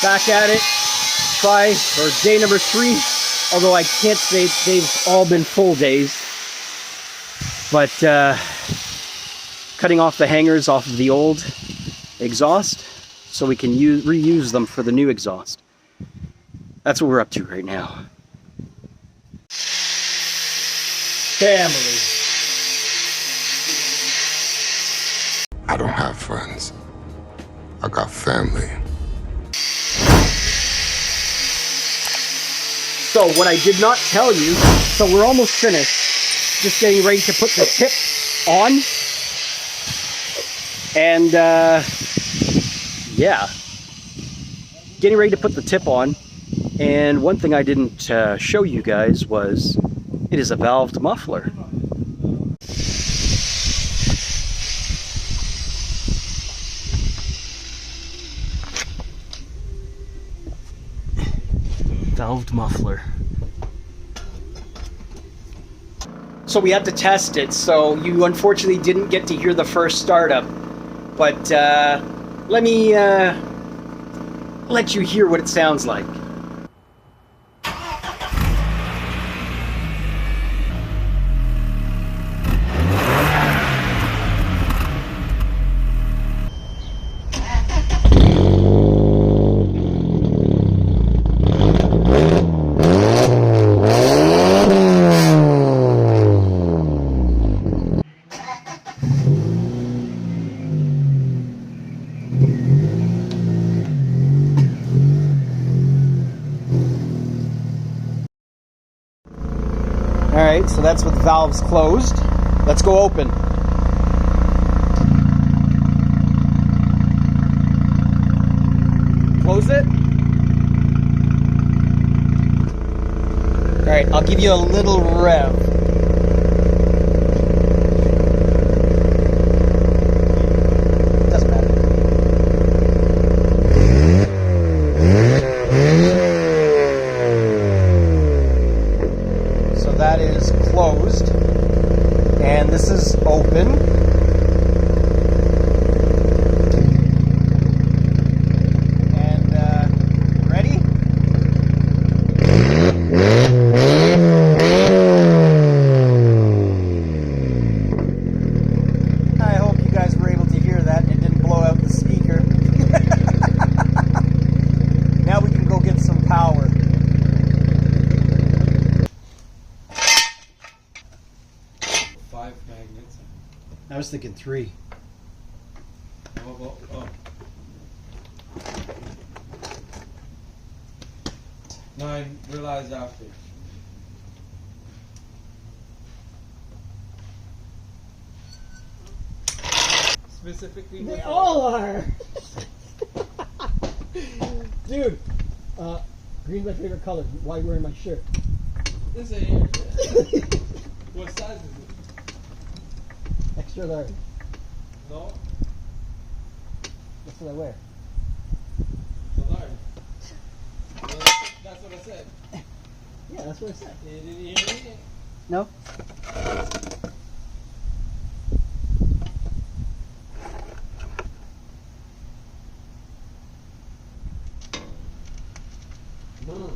Back at it. Try for day number 3. Although I can't say they've all been full days. But cutting off the hangers off of the old exhaust so we can reuse them for the new exhaust. That's what we're up to right now. Family. I don't have friends. I got family. So what I did not tell you, so we're almost finished. Just getting ready to put the tip on. And yeah, getting ready to put the tip on. And one thing I didn't show you guys was it is a valved muffler. Valved muffler. So we had to test it, so you unfortunately didn't get to hear the first startup. But let me let you hear what it sounds like. Alright, so that's with the valves closed. Let's go open. Close it. Alright, I'll give you a little rev. Doesn't matter. That is closed, and this is open. And ready? I hope you guys were able to hear that and it didn't blow out the speaker. Now we can go get some power. Magnets. I was thinking 3. Oh. 9, realize after. Specifically, They all are! Dude, green's my favorite color. Why are you wearing my shirt? This ain't here. What size is it? Extra large. No, That's what I wear. it's a large. Well, that's what I said. Yeah, that's what I said. You didn't hear me? No? No.